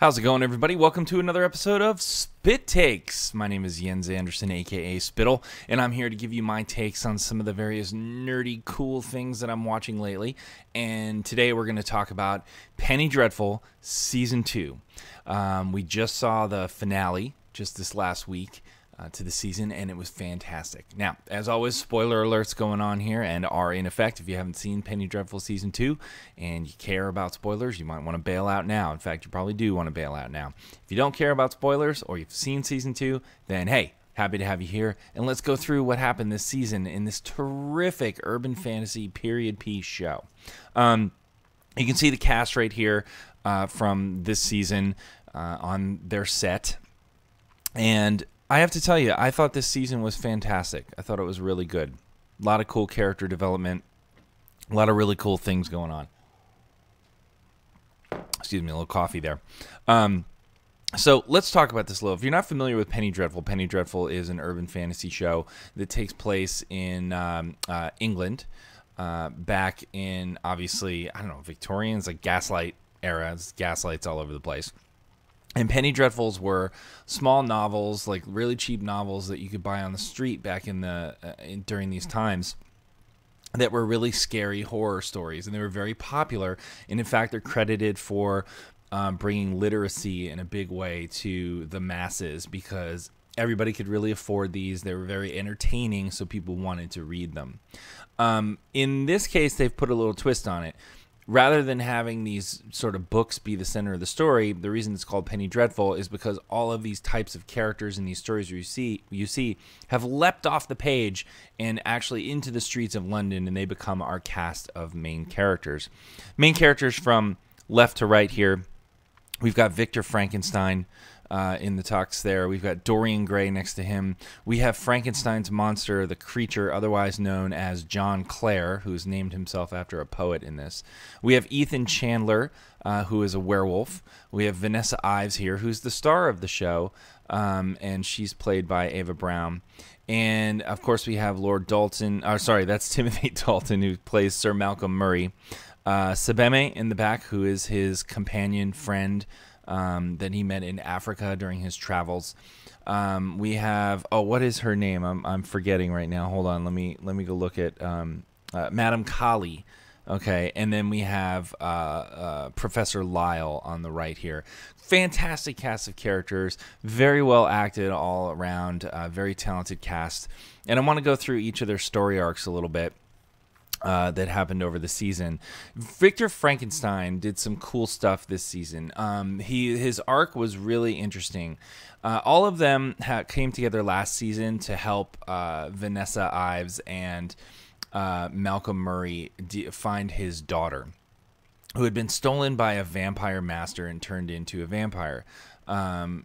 How's it going, everybody? Welcome to another episode of Spit Takes. My name is Jens Anderson, aka Spittle, and I'm here to give you my takes on some of the various nerdy, cool things that I'm watching lately. And today we're going to talk about Penny Dreadful Season 2. We just saw the finale just this last week to the season, and it was fantastic. Now, as always, spoiler alerts going on here and are in effect. If you haven't seen Penny Dreadful Season 2 and you care about spoilers, you might want to bail out now. In fact, you probably do want to bail out now. If you don't care about spoilers or you've seen Season 2, then hey, happy to have you here, and let's go through what happened this season in this terrific urban fantasy period piece show. You can see the cast right here from this season on their set, and I have to tell you, I thought this season was fantastic. I thought it was really good. A lot of cool character development. A lot of really cool things going on. Excuse me, a little coffee there. So let's talk about this a little. If you're not familiar with Penny Dreadful is an urban fantasy show that takes place in England back in, obviously, I don't know, Victorians, like Gaslight era. It's gaslights all over the place. And Penny Dreadfuls were small novels, like really cheap novels that you could buy on the street back in the during these times, that were really scary horror stories, and they were very popular. And in fact, they're credited for bringing literacy in a big way to the masses because everybody could really afford these. They were very entertaining, so people wanted to read them. In this case, they've put a little twist on it. Rather than having these sort of books be the center of the story, the reason it's called Penny Dreadful is because all of these types of characters in these stories you see have leapt off the page and actually into the streets of London, and they become our cast of main characters. Main characters from left to right here. We've got Victor Frankenstein in the tux there. We've got Dorian Gray next to him. We have Frankenstein's monster, the creature, otherwise known as John Clare, who's named himself after a poet in this. We have Ethan Chandler, who is a werewolf. We have Vanessa Ives here, who's the star of the show, and she's played by Ava Brown. And, of course, we have Lord Dalton. That's Timothy Dalton, who plays Sir Malcolm Murray. Sabeme in the back, who is his companion friend that he met in Africa during his travels. We have, what is her name? I'm forgetting right now. Hold on, let me go look at Madame Kali. Okay, and then we have Professor Lyle on the right here. Fantastic cast of characters, very well acted all around, very talented cast. And I want to go through each of their story arcs a little bit. That happened over the season. Victor Frankenstein did some cool stuff this season. His arc was really interesting. All of them came together last season to help Vanessa Ives and Malcolm Murray find his daughter, who had been stolen by a vampire master and turned into a vampire.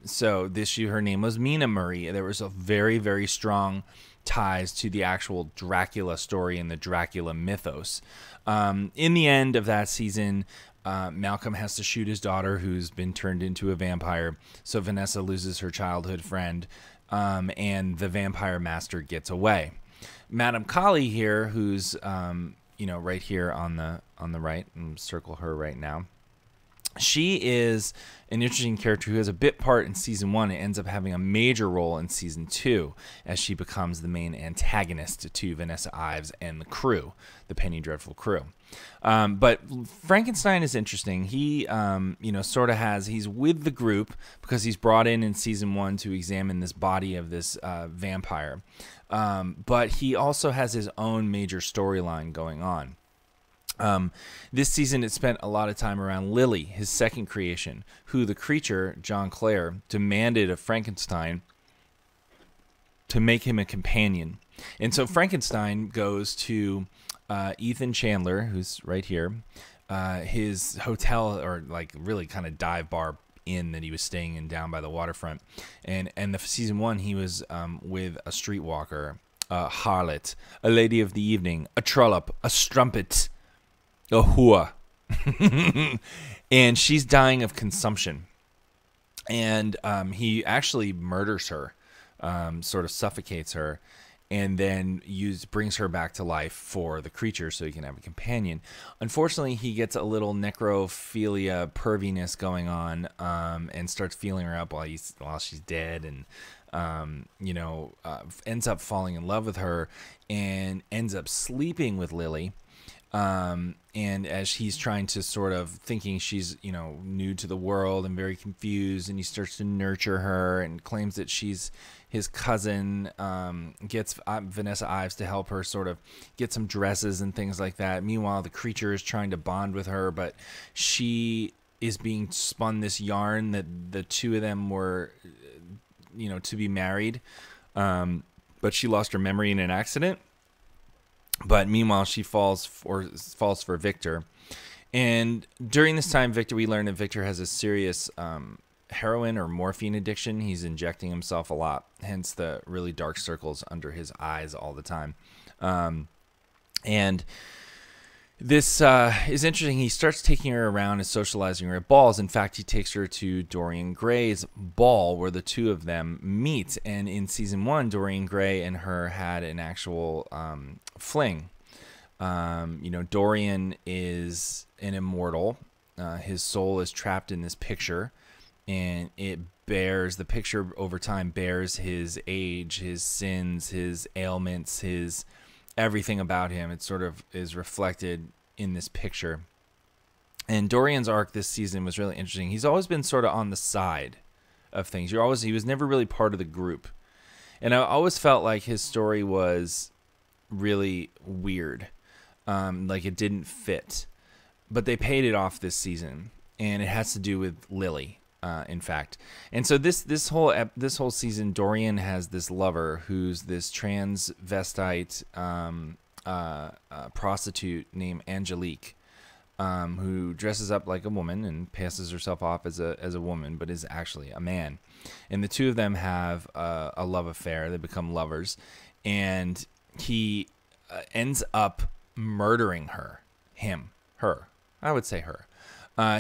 So this year her name was Mina Murray. There was a very, very strong ties to the actual Dracula story and the Dracula mythos. In the end of that season, Malcolm has to shoot his daughter, who's been turned into a vampire. So Vanessa loses her childhood friend, and the vampire master gets away. Madame Kali here, who's right here on the right, and circle her right now. She is an interesting character who has a bit part in Season 1 and ends up having a major role in Season 2 as she becomes the main antagonist to Vanessa Ives and the crew, the Penny Dreadful crew. But Frankenstein is interesting. He, he's with the group because he's brought in Season 1 to examine this body of this vampire. But he also has his own major storyline going on. This season, it spent a lot of time around Lily, his second creation, who the creature, John Clare, demanded of Frankenstein to make him a companion. And so Frankenstein goes to Ethan Chandler, who's right here, his hotel, or like really kind of dive bar inn that he was staying in down by the waterfront. And the Season 1, he was with a streetwalker, a harlot, a lady of the evening, a trollop, a strumpet, a hua. And she's dying of consumption. And he actually murders her, sort of suffocates her. and then brings her back to life for the creature so he can have a companion. Unfortunately, he gets a little necrophilia perviness going on, and starts feeling her up while she's dead, and ends up falling in love with her and ends up sleeping with Lily. And as he's trying to sort of thinking she's, new to the world and very confused, and he starts to nurture her and claims that she's his cousin, gets Vanessa Ives to help her sort of get some dresses and things like that. Meanwhile, the creature is trying to bond with her, but she is being spun this yarn that the two of them were, to be married. But she lost her memory in an accident. But meanwhile, she falls for Victor. And during this time, we learn that Victor has a serious heroin or morphine addiction. He's injecting himself a lot, hence the really dark circles under his eyes all the time. And this is interesting. He starts taking her around and socializing her at balls. In fact, he takes her to Dorian Gray's ball where the two of them meet. And in season 1, Dorian Gray and her had an actual fling. Dorian is an immortal. His soul is trapped in this picture, and the picture over time bears his age, his sins, his ailments, his everything about him. It sort of is reflected in this picture. And Dorian's arc this season was really interesting. He's always been sort of on the side of things. He was never really part of the group. And I always felt like his story was really weird. Like it didn't fit. But they paid it off this season, and it has to do with Lily. In fact, and so this whole season, Dorian has this lover who's this transvestite prostitute named Angelique, who dresses up like a woman and passes herself off as a woman, but is actually a man. And the two of them have a love affair. They become lovers, and he ends up murdering her. I would say her.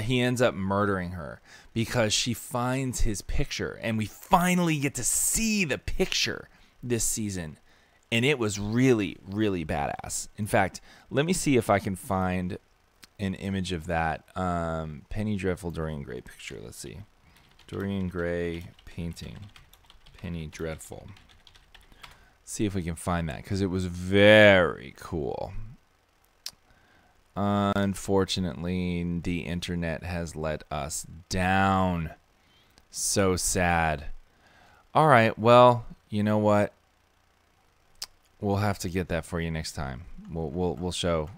He ends up murdering her because she finds his picture, and we finally get to see the picture this season, and it was really, really badass. In fact, let me see if I can find an image of that. Penny Dreadful Dorian Gray picture. Let's see. Dorian Gray painting. Penny Dreadful. See if we can find that, because it was very cool. Unfortunately, the internet has let us down. So sad. All right, well, you know what? We'll have to get that for you next time. We'll show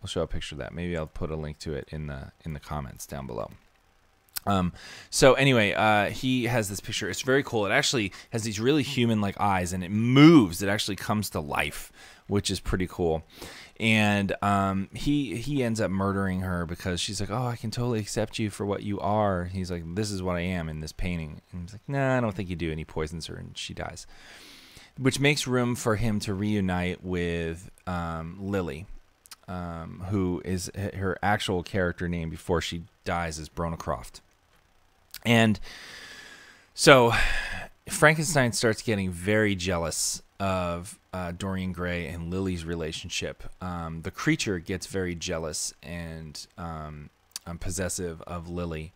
a picture of that. Maybe I'll put a link to it in the comments down below. So anyway, he has this picture. It's very cool. It actually has these really human-like eyes, and it moves. It actually comes to life, which is pretty cool. And he ends up murdering her because she's like, oh, I can totally accept you for what you are. He's like, this is what I am in this painting. And he's like, nah, I don't think you do. And he poisons her, and she dies, which makes room for him to reunite with Lily, who is her actual character name before she dies is Brona Croft. And so Frankenstein starts getting very jealous of Dorian Gray and Lily's relationship. The creature gets very jealous and possessive of Lily.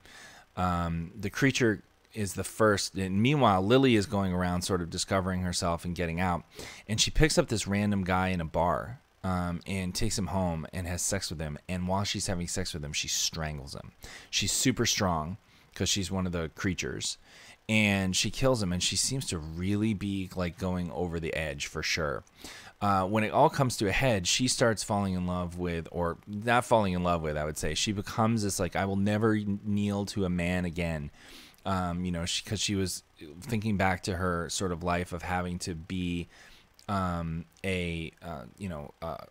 The creature is the first, and meanwhile Lily is going around sort of discovering herself and getting out, and she picks up this random guy in a bar and takes him home and has sex with him. And while she's having sex with him, she strangles him. She's super strong because she's one of the creatures, and she kills him, and she seems to really be like going over the edge for sure. When it all comes to a head, she starts falling in love with, or not falling in love with, I would say. She becomes this like, I will never kneel to a man again. Because she was thinking back to her sort of life of having to be a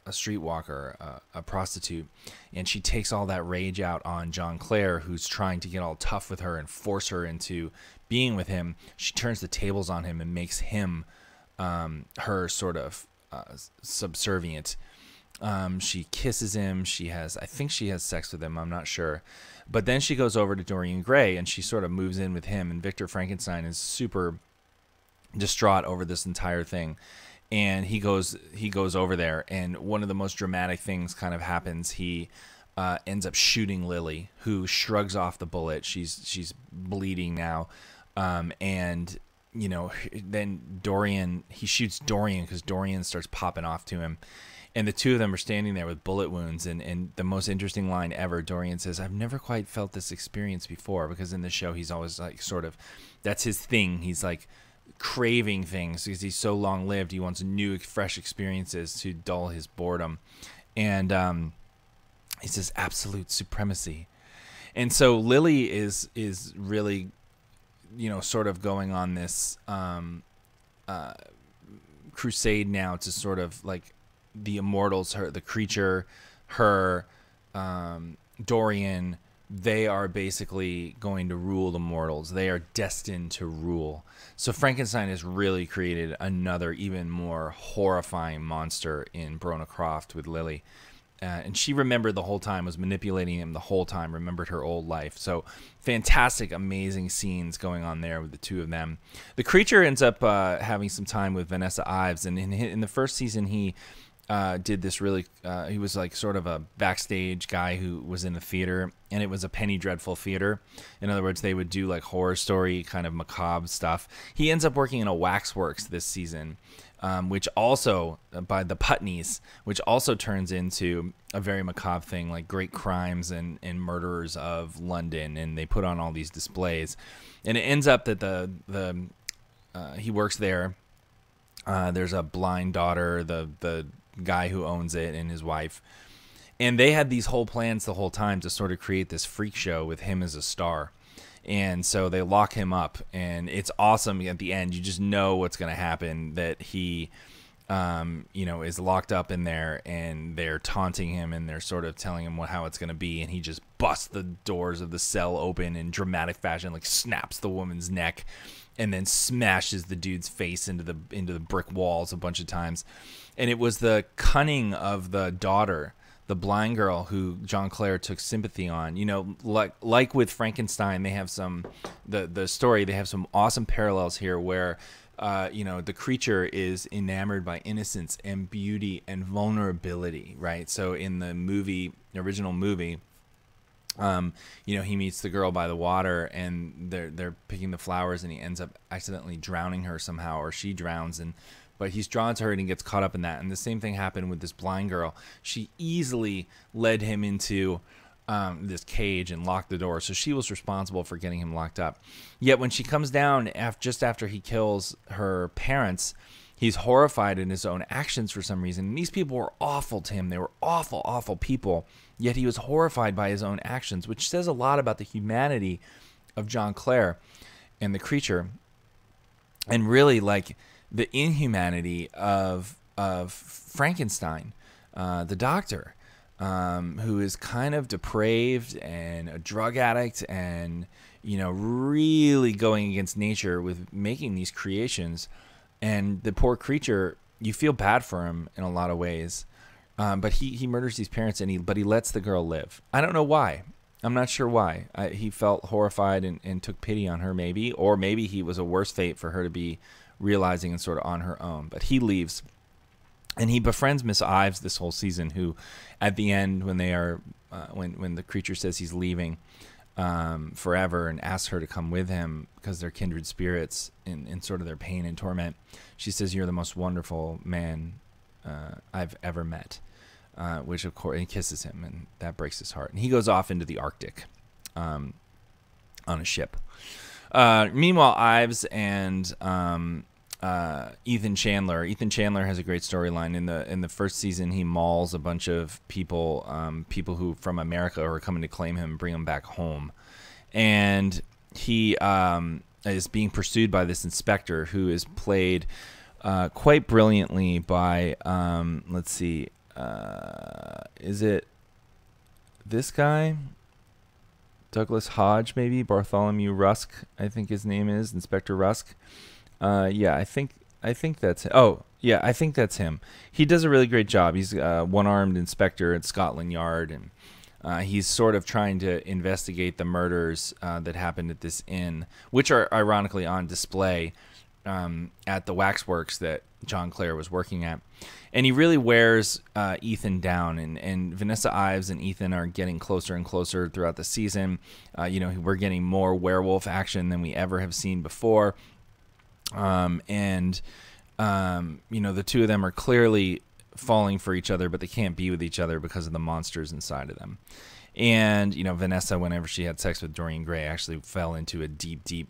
streetwalker, a prostitute, and she takes all that rage out on John Clare, who's trying to get all tough with her and force her into being with him. She turns the tables on him and makes him her sort of subservient. She kisses him. I think she has sex with him. I'm not sure. But then she goes over to Dorian Gray, and she sort of moves in with him, and Victor Frankenstein is super distraught over this entire thing. and he goes over there, and one of the most dramatic things kind of happens. He ends up shooting Lily, who shrugs off the bullet. She's bleeding now, and then he shoots Dorian because Dorian starts popping off to him. And the two of them are standing there with bullet wounds. And the most interesting line ever, Dorian says, "I've never quite felt this experience before," because in the show he's always like sort of, that's his thing. He's like craving things because he's so long lived. He wants new, fresh experiences to dull his boredom. And he says, "Absolute supremacy." And so Lily is really, sort of going on this crusade now to sort of like the immortals, the creature, Dorian. They are basically going to rule the mortals. They are destined to rule. So Frankenstein has really created another, even more horrifying monster in Brona Croft with Lily. And she remembered the whole time, was manipulating him the whole time, remembered her old life. So fantastic, amazing scenes going on there with the two of them. The creature ends up having some time with Vanessa Ives. And in the first season, he did this really, he was like sort of a backstage guy who was in the theater. And it was a Penny Dreadful theater. In other words, they would do like horror story, kind of macabre stuff. He ends up working in a waxworks this season. Which also, by the Putneys, which also turns into a very macabre thing, like great crimes and murderers of London, and they put on all these displays. And it ends up that he works there. There's a blind daughter, the guy who owns it, and his wife. And they had these whole plans the whole time to sort of create this freak show with him as a star. And so they lock him up, and it's awesome at the end. You just know what's going to happen, that he, is locked up in there, and they're taunting him, and they're sort of telling him how it's going to be. And he just busts the doors of the cell open in dramatic fashion, like snaps the woman's neck, and then smashes the dude's face into the brick walls a bunch of times. And it was the cunning of the daughter, the blind girl, who John Clare took sympathy on. Like with Frankenstein, they have the story, they have some awesome parallels here where, the creature is enamored by innocence and beauty and vulnerability, right? So in the original movie, he meets the girl by the water, and they're picking the flowers, and he ends up accidentally drowning her somehow, or she drowns, but he's drawn to her and he gets caught up in that. And the same thing happened with this blind girl. She easily led him into this cage and locked the door. So she was responsible for getting him locked up. Yet when she comes down just after he kills her parents, he's horrified in his own actions for some reason. And these people were awful to him. They were awful, awful people. Yet he was horrified by his own actions, which says a lot about the humanity of John Clare and the creature. And really, like, the inhumanity of Frankenstein, the doctor, who is kind of depraved and a drug addict, and really going against nature with making these creations. And the poor creature, you feel bad for him in a lot of ways, but he murders these parents, but he lets the girl live. I don't know why. I'm not sure why. He felt horrified and took pity on her, maybe, or maybe he was a worse fate for her to be realizing and sort of on her own. But he leaves, and he befriends Miss Ives this whole season, who at the end, when they are when the creature says he's leaving forever and asks her to come with him because they're kindred spirits in sort of their pain and torment, she says, "You're the most wonderful man I've ever met," which of course, and kisses him, and that breaks his heart. And he goes off into the Arctic on a ship. Meanwhile, Ives and Ethan Chandler. Ethan Chandler has a great storyline. In the first season, he mauls a bunch of people, people who from America are coming to claim him and bring him back home. And he is being pursued by this inspector, who is played quite brilliantly by, let's see, is it this guy? Douglas Hodge, maybe? Bartholomew Rusk, I think his name is, Inspector Rusk. Yeah, I think that's him. Oh, yeah, I think that's him. He does a really great job. He's a one-armed inspector at Scotland Yard, and he's sort of trying to investigate the murders that happened at this inn, which are ironically on display at the waxworks that John Clare was working at. And he really wears Ethan down. And Vanessa Ives and Ethan are getting closer and closer throughout the season. We're getting more werewolf action than we ever have seen before. The two of them are clearly falling for each other, but they can't be with each other because of the monsters inside of them. And, Vanessa, whenever she had sex with Dorian Gray, actually fell into a deep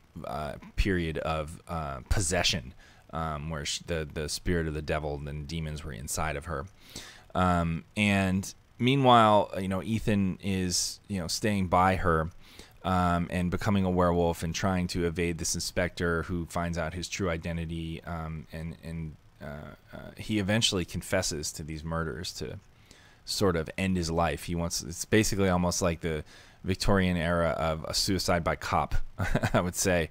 period of possession, where the spirit of the devil and demons were inside of her. And meanwhile, Ethan is, staying by her and becoming a werewolf and trying to evade this inspector who finds out his true identity. He eventually confesses to these murders to sort of end his life. It's basically almost like the Victorian era of a suicide by cop, I would say.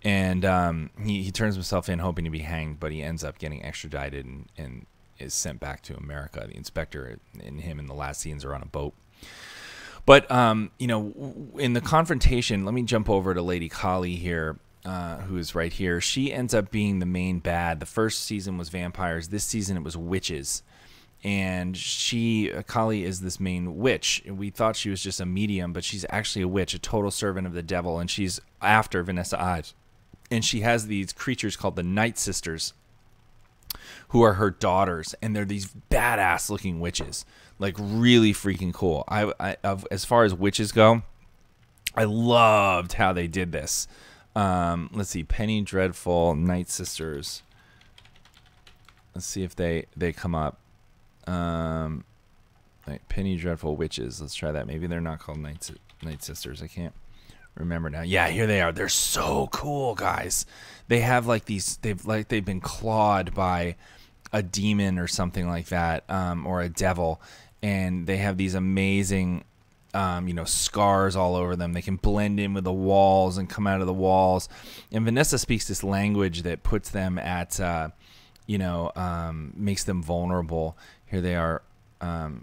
And he turns himself in hoping to be hanged, but he ends up getting extradited and is sent back to America. The inspector and him in the last scenes are on a boat. But, in the confrontation, let me jump over to Lady Kali here, who is right here. She ends up being the main bad. The first season was vampires. This season it was witches. And Kali is this main witch. We thought she was just a medium, but she's actually a witch, a total servant of the devil, and she's after Vanessa Ives. And she has these creatures called the Night Sisters, who are her daughters, and they're these badass-looking witches, like really freaking cool. As far as witches go, I loved how they did this. Let's see, Penny Dreadful, Night Sisters. Let's see if they come up. Penny Dreadful Witches. Let's try that. Maybe they're not called Night Sisters. I can't remember now. Yeah, here they are. They're so cool, guys. They have like these. They've been clawed by a demon or something like that, or a devil, and they have these amazing, scars all over them. They can blend in with the walls and come out of the walls. And Vanessa speaks this language that puts them at, makes them vulnerable. Here they are,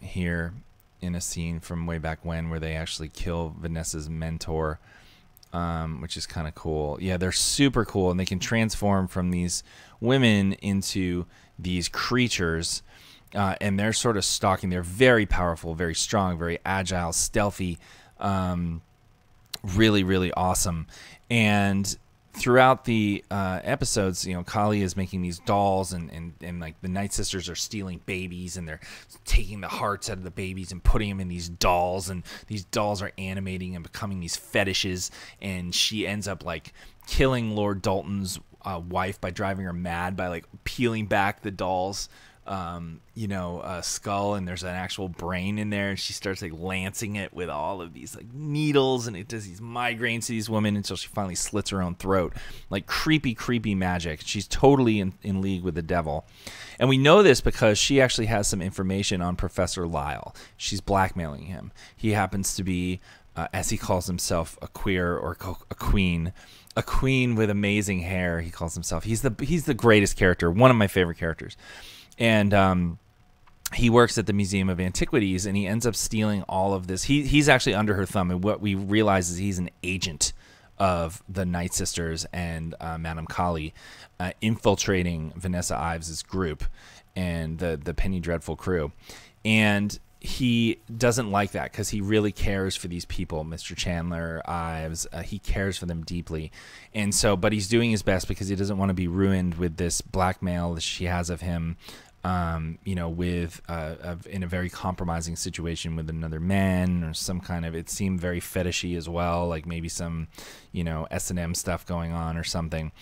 here in a scene from way back when where they actually kill Vanessa's mentor, which is kind of cool. Yeah, they're super cool, and they can transform from these women into these creatures, and they're sort of stalking. They're very powerful, very strong, very agile, stealthy, really, really awesome. And throughout the episodes, Kali is making these dolls, and like the Night Sisters are stealing babies, and they're taking the hearts out of the babies and putting them in these dolls, and these dolls are animating and becoming these fetishes. And she ends up like killing Lord Dalton's wife by driving her mad by like peeling back the doll's skull, and there's an actual brain in there, and she starts like lancing it with all of these like needles, and it does these migraines to these women until she finally slits her own throat. Like creepy magic. She's totally in league with the devil. And we know this because she actually has some information on Professor Lyle. She's blackmailing him. He happens to be, as he calls himself, a queer or a queen. A queen with amazing hair, he calls himself. He's the greatest character, one of my favorite characters. And he works at the Museum of Antiquities, and he ends up stealing all of this. He's actually under her thumb, and what we realize is he's an agent of the Night Sisters and Madame Kali, infiltrating Vanessa Ives' group and the Penny Dreadful crew. And he doesn't like that because he really cares for these people, Mr. Chandler, Ives. He cares for them deeply. And so, but he's doing his best because he doesn't want to be ruined with this blackmail that she has of him, in a very compromising situation with another man, or some kind of, it seemed very fetishy as well, like maybe some, S&M stuff going on or something.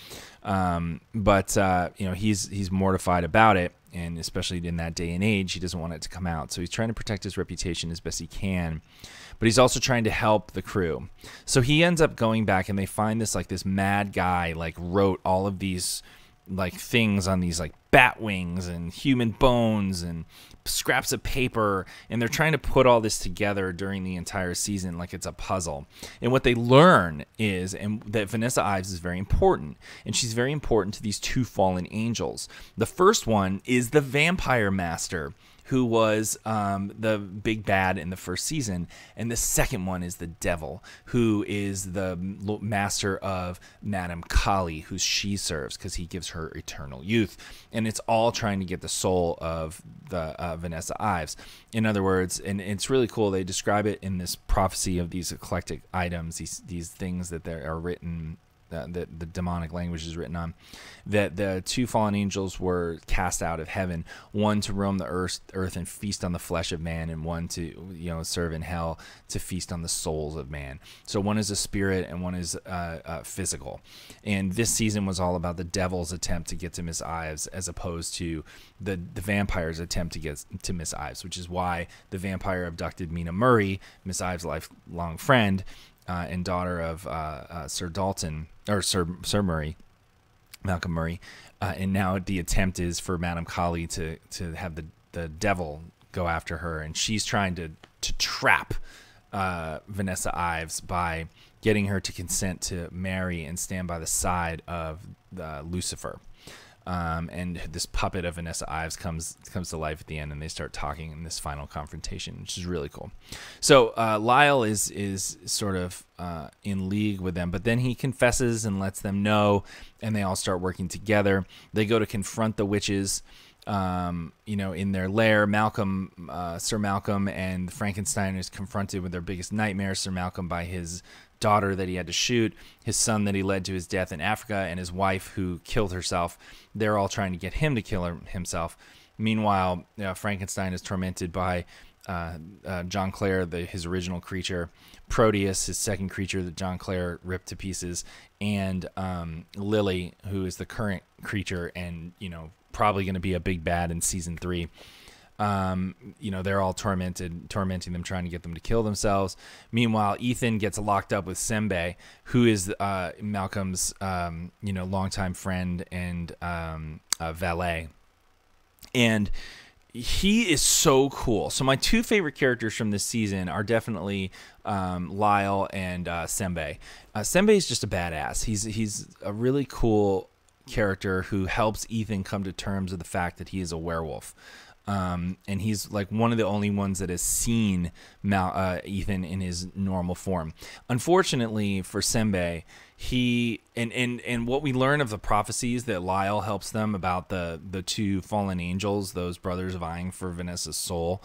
He's mortified about it. And especially in that day and age, he doesn't want it to come out. So he's trying to protect his reputation as best he can. But he's also trying to help the crew. So he ends up going back, and they find this mad guy wrote all of these things on these bat wings and human bones and scraps of paper, and they're trying to put all this together during the entire season like it's a puzzle. And what they learn is that Vanessa Ives is very important, and she's very important to these two fallen angels. The first one is the vampire master, who was the big bad in the first season. And the second one is the devil, who is the master of Madame Kali, who she serves because he gives her eternal youth. And it's all trying to get the soul of the Vanessa Ives. In other words, and it's really cool, they describe it in this prophecy of these eclectic items, these things that are written, that the demonic language is written on, that the two fallen angels were cast out of heaven, one to roam the earth and feast on the flesh of man, and one to serve in hell to feast on the souls of man. So one is a spirit and one is physical. And this season was all about the devil's attempt to get to Miss Ives, as opposed to the vampire's attempt to get to Miss Ives, which is why the vampire abducted Mina Murray, Miss Ives' lifelong friend, and daughter of Sir Dalton, or Sir Murray, Malcolm Murray, and now the attempt is for Madame Kali to have the devil go after her, and she's trying to trap Vanessa Ives by getting her to consent to marry and stand by the side of Lucifer. And this puppet of Vanessa Ives comes to life at the end, and they start talking in this final confrontation, which is really cool. So Lyle is sort of in league with them, but then he confesses and lets them know, and they all start working together. They go to confront the witches, in their lair. Sir Malcolm and Frankenstein is confronted with their biggest nightmare. Sir Malcolm by his daughter that he had to shoot, his son that he led to his death in Africa, and his wife who killed herself. They're all trying to get him to kill himself. Meanwhile, Frankenstein is tormented by John Clare, his original creature, Proteus, his second creature that John Clare ripped to pieces, and Lily, who is the current creature and probably going to be a big bad in season 3. They're all tormenting them, trying to get them to kill themselves. Meanwhile, Ethan gets locked up with Sembe, who is Malcolm's longtime friend and valet, and he is so cool. So my two favorite characters from this season are definitely Lyle and Sembe. Sembe is just a badass. He's a really cool character who helps Ethan come to terms with the fact that he is a werewolf. And he's like one of the only ones that has seen Ethan in his normal form. Unfortunately for Sembe, he and what we learn of the prophecies that Lyle helps them about the two fallen angels, those brothers vying for Vanessa's soul,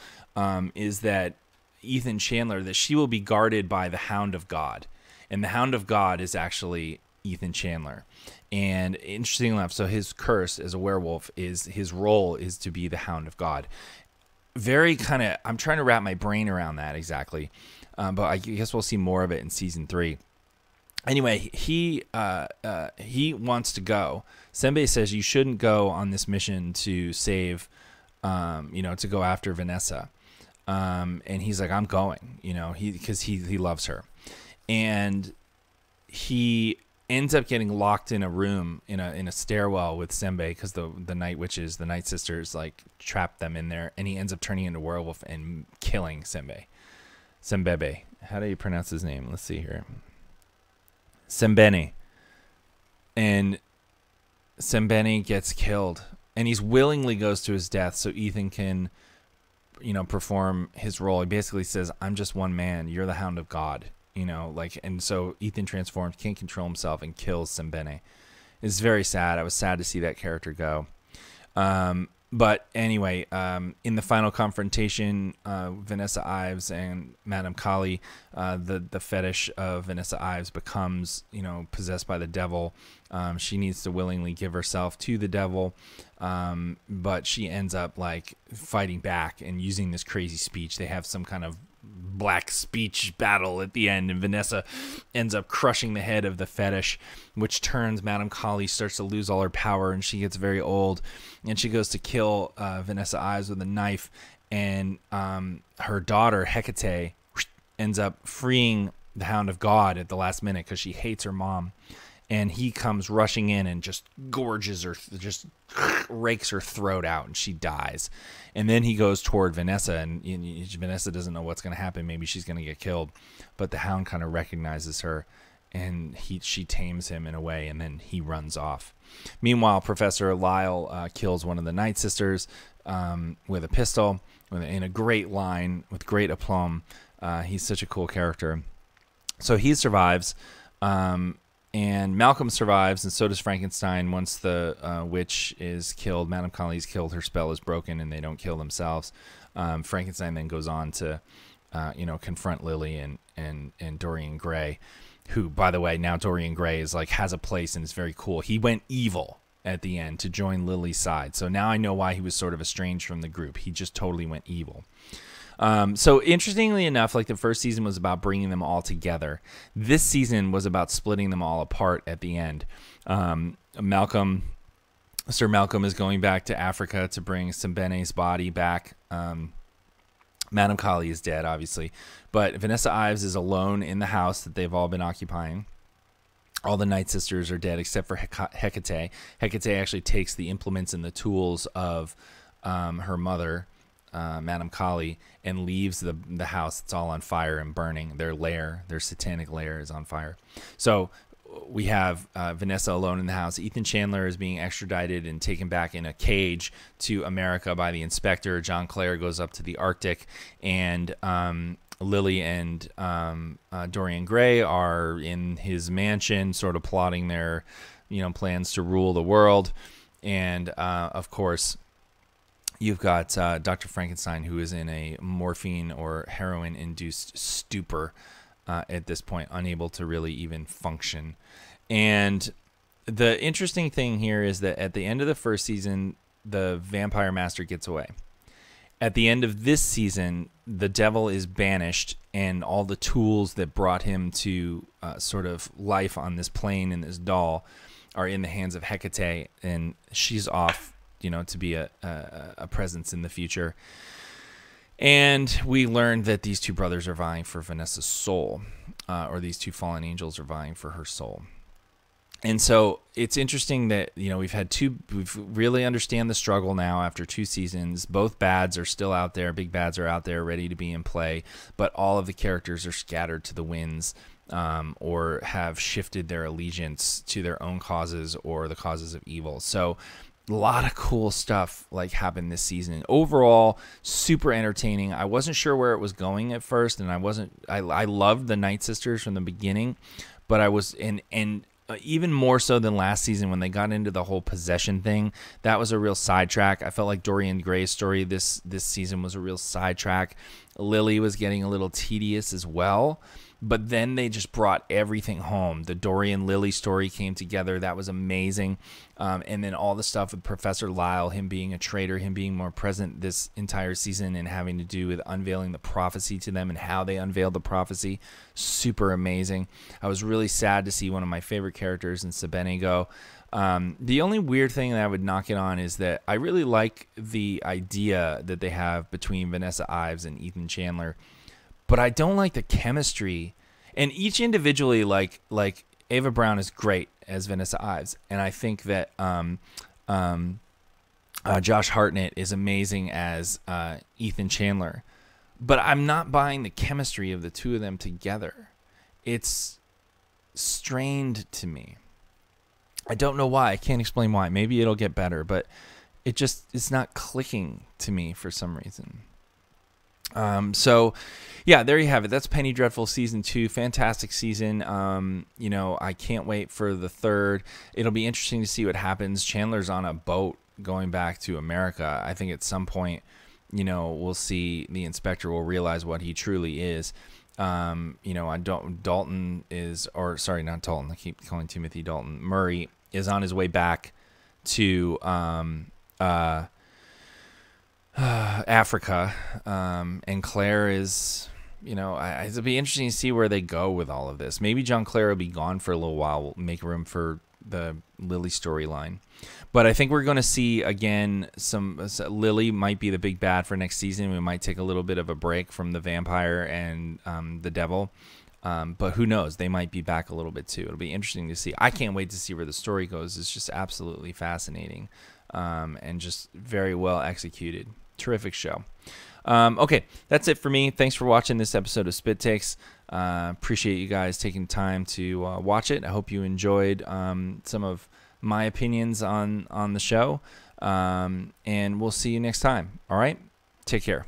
is that Ethan Chandler, that she will be guarded by the Hound of God, and the Hound of God is actually Ethan Chandler. And interesting enough, so his curse as a werewolf is, his role is to be the Hound of God. Very kind of, I'm trying to wrap my brain around that exactly, but I guess we'll see more of it in season 3. Anyway, he wants to go. Sembe says you shouldn't go on this mission to save, to go after Vanessa. And he's like, I'm going, because he loves her. And he ends up getting locked in a room in a stairwell with Sembe because the night witches, the night sisters, like trap them in there, and he ends up turning into a werewolf and killing Sembebe. How do you pronounce his name? Let's see here. Sembene. And Sembene gets killed, and he willingly goes to his death so Ethan can perform his role. He basically says, I'm just one man, you're the Hound of God. And so Ethan transforms, can't control himself, and kills Sembene. It's very sad. I was sad to see that character go. But anyway, in the final confrontation, Vanessa Ives and Madame Kali, the fetish of Vanessa Ives becomes, possessed by the devil. She needs to willingly give herself to the devil, but she ends up like fighting back and using this crazy speech. They have some kind of black speech battle at the end, and Vanessa ends up crushing the head of the fetish, which turns Madame Kali, starts to lose all her power, and she gets very old, and she goes to kill Vanessa Ives with a knife, and her daughter Hecate ends up freeing the Hound of God at the last minute because she hates her mom, and he comes rushing in and just gorges her, just rakes her throat out, and she dies. And then he goes toward Vanessa, and Vanessa doesn't know what's going to happen. Maybe she's going to get killed, but the Hound kind of recognizes her, and she tames him in a way, and then he runs off. Meanwhile, Professor Lyle kills one of the Night Sisters, with a pistol, in a great line with great aplomb. He's such a cool character. So he survives, and Malcolm survives, and so does Frankenstein. Once the witch is killed, Madame Colley's killed, her spell is broken, and they don't kill themselves. Frankenstein then goes on to, confront Lily and Dorian Gray, who, by the way, now Dorian Gray is has a place and is very cool. He went evil at the end to join Lily's side. So now I know why he was sort of estranged from the group. He just totally went evil. So interestingly enough, the first season was about bringing them all together. This season was about splitting them all apart at the end. Sir Malcolm is going back to Africa to bring Simbene's body back. Madame Colley is dead, obviously, but Vanessa Ives is alone in the house that they've all been occupying. All the Night Sisters are dead except for Hecate. Hecate actually takes the implements and the tools of her mother, Madame Colley, and leaves the house. It's all on fire and burning. Their satanic lair is on fire. So we have Vanessa alone in the house. Ethan Chandler is being extradited and taken back in a cage to America by the inspector. John Clare goes up to the Arctic, and Lily and Dorian Gray are in his mansion, sort of plotting their, plans to rule the world. And of course, you've got Dr. Frankenstein, who is in a morphine or heroin-induced stupor at this point, unable to really even function. And the interesting thing here is that at the end of the first season, the vampire master gets away. At the end of this season, the devil is banished, and all the tools that brought him to sort of life on this plane in this doll are in the hands of Hecate, and she's off, to be a presence in the future. And we learned that these two brothers are vying for Vanessa's soul, or these two fallen angels are vying for her soul. And so it's interesting that, we've really understand the struggle now after 2 seasons. Both bads are still out there. Big bads are out there ready to be in play, but all of the characters are scattered to the winds, or have shifted their allegiance to their own causes or the causes of evil. So a lot of cool stuff happened this season. Overall, super entertaining. I wasn't sure where it was going at first, and I loved the Night Sisters from the beginning, but I was even more so than last season when they got into the whole possession thing. That was a real sidetrack. I felt like Dorian Gray's story this season was a real sidetrack. Lily was getting a little tedious as well. But then they just brought everything home. The Dorian Lily story came together. That was amazing. And then all the stuff with Professor Lyle, him being a traitor, him being more present this entire season and having to do with unveiling the prophecy to them and how they unveiled the prophecy. Super amazing. I was really sad to see one of my favorite characters in Simbene go. The only weird thing that I would knock it on is that I really like the idea that they have between Vanessa Ives and Ethan Chandler, but I don't like the chemistry. And each individually, like Ava Brown is great as Vanessa Ives, and I think that Josh Hartnett is amazing as Ethan Chandler. But I'm not buying the chemistry of the two of them together. It's strained to me. I don't know why. I can't explain why. Maybe it'll get better, but it's not clicking to me for some reason. So yeah, there you have it. That's Penny Dreadful season 2. Fantastic season. I can't wait for the 3rd. It'll be interesting to see what happens. Chandler's on a boat going back to America. I think at some point, we'll see the inspector will realize what he truly is. Dalton is, or sorry, not Dalton. I keep calling Timothy Dalton. Murray is on his way back to, Africa, and Claire is, it'll be interesting to see where they go with all of this. Maybe John Clare will be gone for a little while. We'll make room for the Lily storyline. But I think we're going to see, again, Lily might be the big bad for next season. We might take a little bit of a break from the vampire and the devil. But who knows? They might be back a little bit too. It'll be interesting to see. I can't wait to see where the story goes. It's just absolutely fascinating, and just very well executed. Terrific show. Okay, that's it for me. Thanks for watching this episode of Spit Takes. Appreciate you guys taking time to watch it. I hope you enjoyed some of my opinions on the show. And we'll see you next time. All right? Take care.